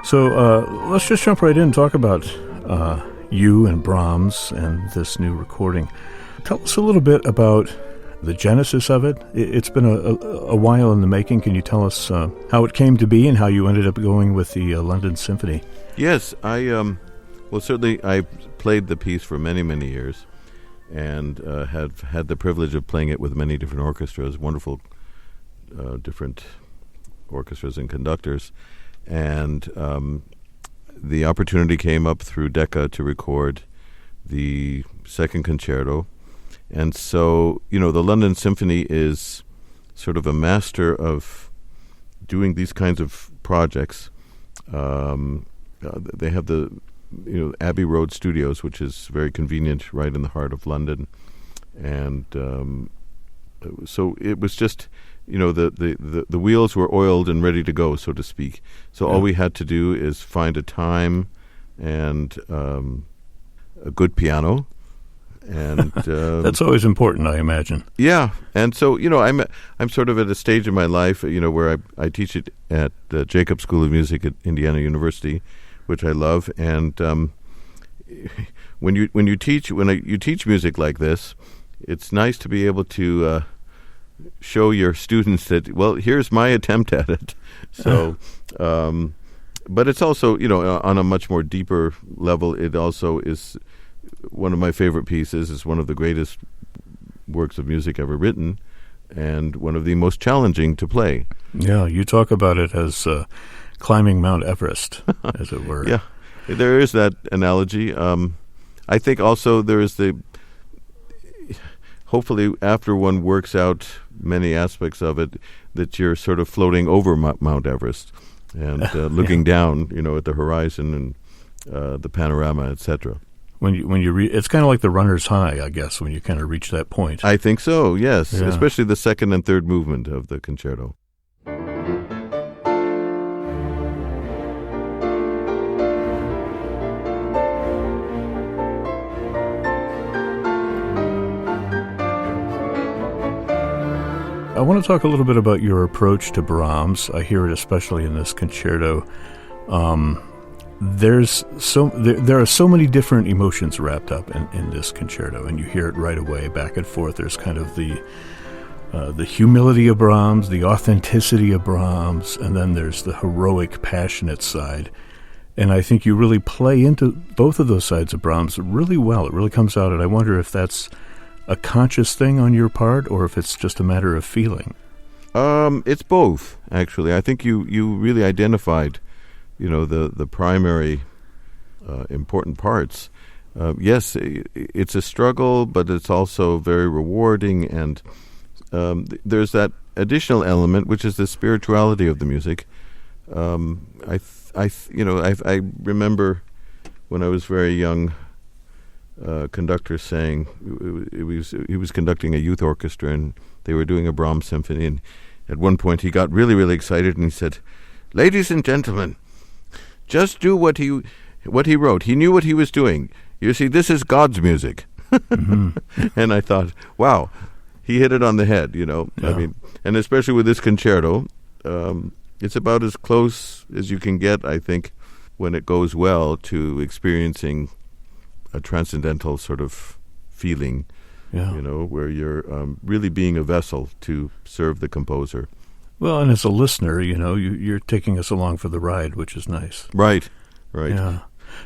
So let's just jump right in and talk about you and Brahms and this new recording. Tell us a little bit about the genesis of it. It's been a while in the making. Can you tell us how it came to be and how you ended up going with the London Symphony? Yes, certainly I played the piece for many, many years and have had the privilege of playing it with many different orchestras, wonderful different orchestras and conductors. And the opportunity came up through Decca to record the second concerto. And so, the London Symphony is sort of a master of doing these kinds of projects. They have the Abbey Road Studios, which is very convenient right in the heart of London. And so it was just, the wheels were oiled and ready to go, so to speak. So all we had to do is find a time and a good piano. And that's always important, I imagine. Yeah, and so I'm sort of at a stage in my life, where I teach it at the Jacob School of Music at Indiana University, which I love. And when you teach music like this, it's nice to be able to show your students that, well, here's my attempt at it. So, but it's also on a much more deeper level. It also is one of my favorite pieces. It's one of the greatest works of music ever written, and one of the most challenging to play. Yeah, you talk about it as climbing Mount Everest, as it were. Yeah, there is that analogy. I think also there is hopefully after one works out many aspects of it, that you're sort of floating over Mount Everest and looking down, at the horizon and the panorama, etc. When you it's kind of like the runner's high, I guess, when you kind of reach that point. I think so, yes, especially the second and third movement of the concerto. I want to talk a little bit about your approach to Brahms. I hear it especially in this concerto. There are so many different emotions wrapped up in this concerto, and you hear it right away, back and forth. There's kind of the humility of Brahms, the authenticity of Brahms, and then there's the heroic, passionate side. And I think you really play into both of those sides of Brahms really well. It really comes out, and I wonder if that's a conscious thing on your part, or if it's just a matter of feeling. It's both, actually. I think you really identified, the primary important parts. Yes, it's a struggle, but it's also very rewarding, and there's that additional element, which is the spirituality of the music. I remember when I was very young, conductor saying he was conducting a youth orchestra, and they were doing a Brahms symphony, and at one point he got really, really excited, and he said, "Ladies and gentlemen, just do what he wrote. He knew what he was doing. You see, this is God's music." Mm-hmm. And I thought, wow, he hit it on the head, Yeah. I mean, and especially with this concerto, it's about as close as you can get, I think, when it goes well, to experiencing a transcendental sort of feeling, where you're really being a vessel to serve the composer. Well, and as a listener, you're taking us along for the ride, which is nice. Right. Yeah.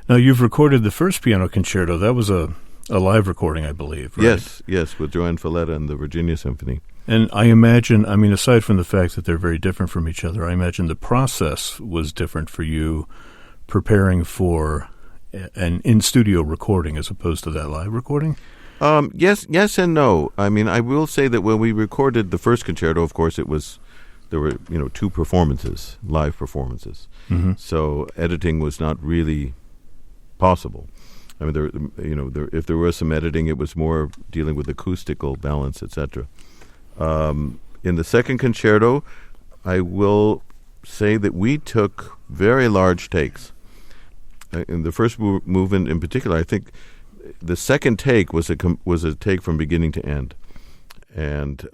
Now, you've recorded the first piano concerto. That was a live recording, I believe, right? Yes, with Joanne Falletta and the Virginia Symphony. And I imagine, aside from the fact that they're very different from each other, I imagine the process was different for you preparing for an in-studio recording as opposed to that live recording? Yes and no. I will say that when we recorded the first concerto, of course, there were two performances, live performances. Mm-hmm. So editing was not really possible. If there was some editing, it was more dealing with acoustical balance, etc. In the second concerto, I will say that we took very large takes. In the first movement in particular, I think the second take was a take from beginning to end. And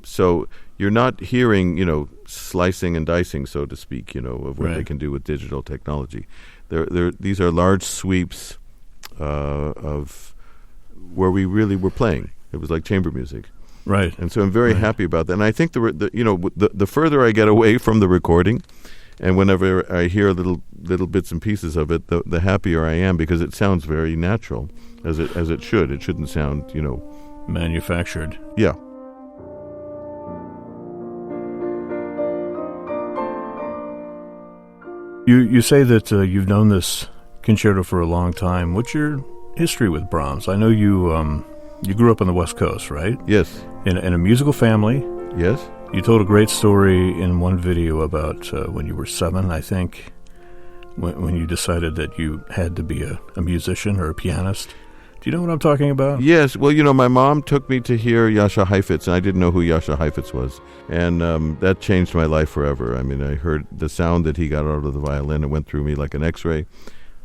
so you're not hearing, slicing and dicing, so to speak, of what they can do with digital technology. These are large sweeps of where we really were playing. It was like chamber music. Right. And so I'm very happy about that. And I think the further I get away from the recording, and whenever I hear little bits and pieces of it, the happier I am, because it sounds very natural, as it should. It shouldn't sound, manufactured. Yeah. You say that you've known this concerto for a long time. What's your history with Brahms? I know you grew up on the West Coast, right? Yes. In a musical family. Yes. You told a great story in one video about when you were 7, I think, when you decided that you had to be a musician or a pianist. Do you know what I'm talking about? Yes. Well, my mom took me to hear Jascha Heifetz, and I didn't know who Jascha Heifetz was. And that changed my life forever. I mean, I heard the sound that he got out of the violin. It went through me like an X-ray.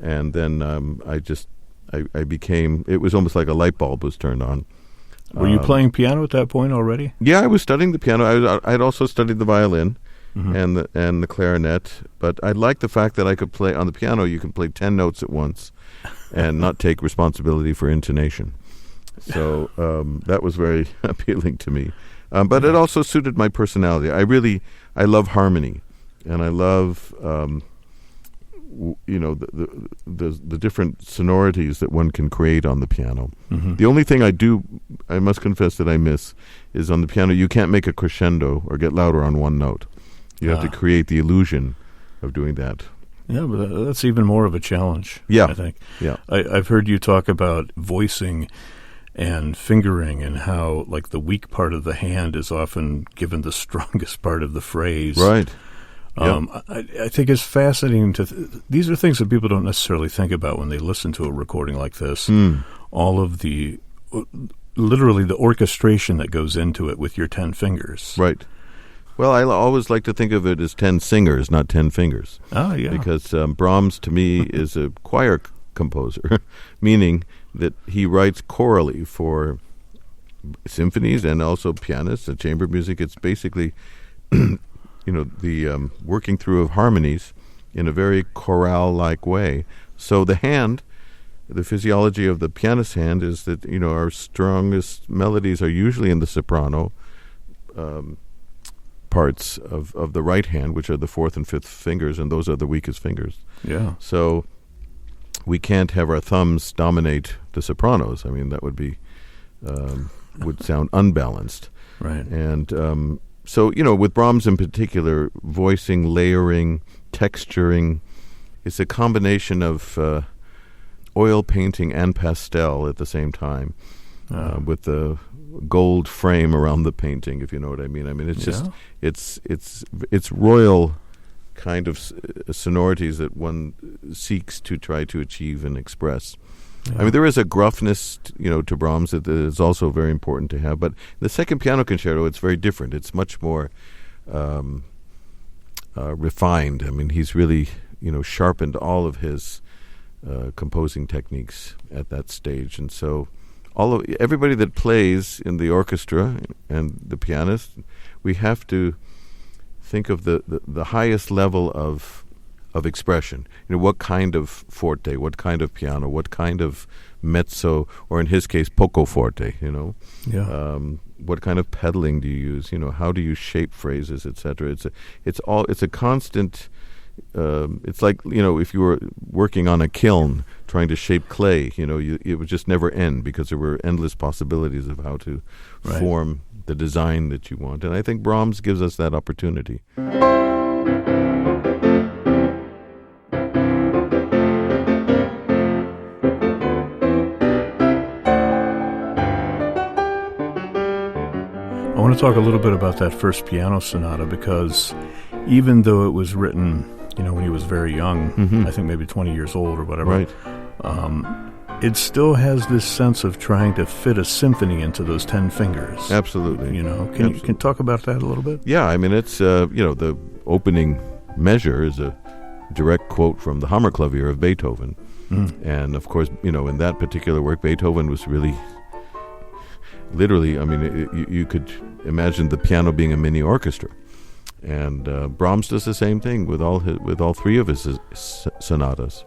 And then I became, it was almost like a light bulb was turned on. Were you playing piano at that point already? Yeah, I was studying the piano. I had also studied the violin and the clarinet. But I liked the fact that I could play, on the piano, you can play 10 notes at once and not take responsibility for intonation. So that was very appealing to me. But it also suited my personality. I love harmony, and I love the different sonorities that one can create on the piano. The only thing I must confess that I miss, is on the piano you can't make a crescendo or get louder on one note. You have to create the illusion of doing that. Yeah, but that's even more of a challenge, yeah. I think. Yeah. I've heard you talk about voicing and fingering, and how, like, the weak part of the hand is often given the strongest part of the phrase. Right. I think it's fascinating these are things that people don't necessarily think about when they listen to a recording like this. All of literally the orchestration that goes into it with your 10 fingers. Right. Well, I always like to think of it as 10 singers, not 10 fingers. Oh, yeah. Because Brahms, to me, is a choir composer, meaning that he writes chorally for symphonies and also pianists and chamber music. It's basically, the working through of harmonies in a very chorale-like way. So the hand, the physiology of the pianist's hand is that, our strongest melodies are usually in the soprano parts of the right hand, which are the 4th and 5th fingers, and those are the weakest fingers. Yeah. So we can't have our thumbs dominate the sopranos. I mean, that would be would sound unbalanced. Right. And so, with Brahms in particular, voicing, layering, texturing, it's a combination of oil painting and pastel at the same time, with the gold frame around the painting, if you know what I mean. I mean, it's just it's royal kind of sonorities that one seeks to try to achieve and express. Yeah. I mean, there is a gruffness, to Brahms that is also very important to have. But the second piano concerto, it's very different. It's much more refined. I mean, he's really, sharpened all of his composing techniques at that stage, and so everybody that plays in the orchestra and the pianist, we have to think of the highest level of expression. What kind of forte, what kind of piano, what kind of mezzo, or in his case, poco forte. Yeah. What kind of pedaling do you use? How do you shape phrases, etc. It's a constant. It's like, if you were working on a kiln trying to shape clay, it would just never end, because there were endless possibilities of how to form the design that you want. And I think Brahms gives us that opportunity. I want to talk a little bit about that first piano sonata, because even though it was written, when he was very young, I think maybe 20 years old or whatever, right. It still has this sense of trying to fit a symphony into those 10 fingers. Absolutely. Can you talk about that a little bit? Yeah, I mean, it's, the opening measure is a direct quote from the Hammerklavier of Beethoven. And, of course, in that particular work, Beethoven was really literally, I mean, you could imagine the piano being a mini orchestra. And Brahms does the same thing with all three of his sonatas.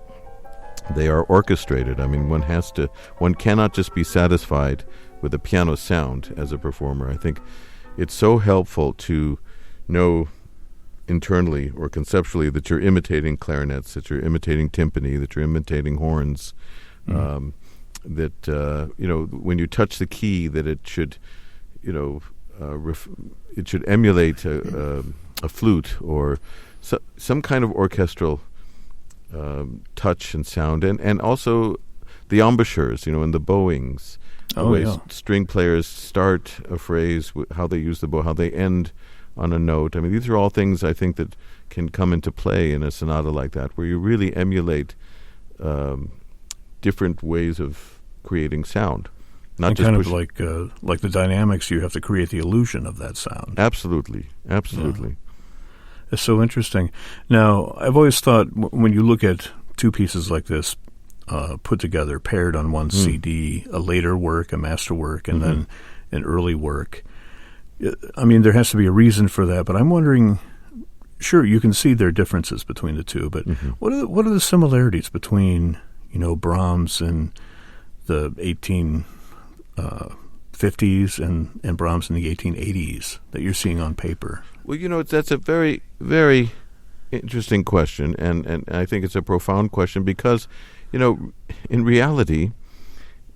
They are orchestrated. I mean, one cannot just be satisfied with a piano sound as a performer. I think it's so helpful to know internally or conceptually that you're imitating clarinets, that you're imitating timpani, that you're imitating horns, that when you touch the key, that it should, it should emulate a flute or some kind of orchestral touch and sound, and also the embouchures, and the bowings, the way string players start a phrase, how they use the bow, how they end on a note. I mean, these are all things I think that can come into play in a sonata like that, where you really emulate different ways of creating sound. Not and just kind of like the dynamics, you have to create the illusion of that sound. Absolutely. Yeah. It's so interesting. Now, I've always thought when you look at two pieces like this put together, paired on one CD, a later work, a masterwork, and then an early work, I mean, there has to be a reason for that, but I'm wondering, sure, you can see there are differences between the two, but what are the similarities between, Brahms and the 1850s and Brahms in the 1880s that you're seeing on paper? Well, that's a very, very interesting question, and I think it's a profound question because, in reality,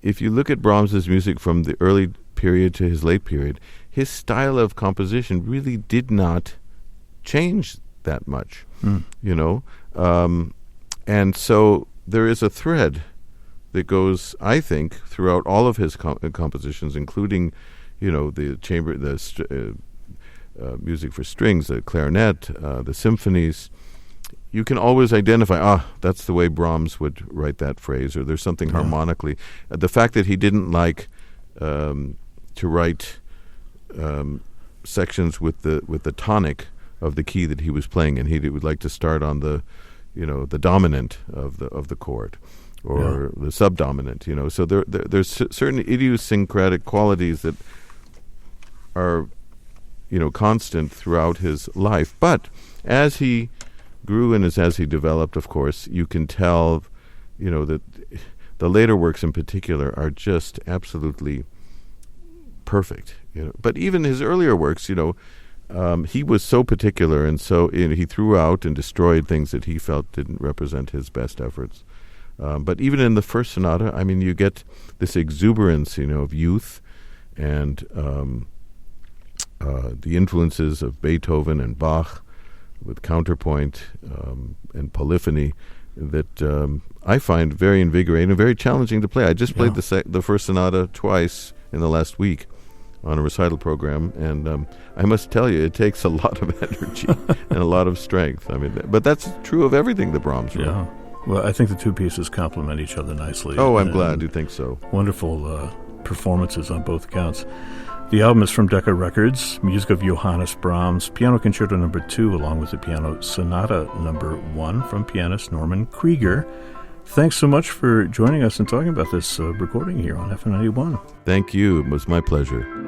if you look at Brahms's music from the early period to his late period, his style of composition really did not change that much, and so there is a thread that goes, I think, throughout all of his compositions, including, the chamber, music for strings, the clarinet, the symphonies. You can always identify, that's the way Brahms would write that phrase, or there's something harmonically. The fact that he didn't like to write sections with the tonic of the key that he was playing, and he would like to start on the dominant of the chord, or the subdominant. So there's certain idiosyncratic qualities that are constant throughout his life. But as he grew and as he developed, of course, you can tell, that the later works in particular are just absolutely perfect. But even his earlier works, he was so particular, and so he threw out and destroyed things that he felt didn't represent his best efforts. But even in the first sonata, I mean, you get this exuberance, of youth and the influences of Beethoven and Bach with counterpoint and polyphony that I find very invigorating and very challenging to play. I just played the first sonata twice in the last week on a recital program, and I must tell you, it takes a lot of energy and a lot of strength. I mean, but that's true of everything that Brahms wrote. Yeah. Well, I think the two pieces complement each other nicely. Oh, I'm glad you think so. Wonderful performances on both accounts. The album is from Decca Records, music of Johannes Brahms, Piano Concerto No. 2, along with the Piano Sonata No. 1 from pianist Norman Krieger. Thanks so much for joining us and talking about this recording here on FM 91. Thank you. It was my pleasure.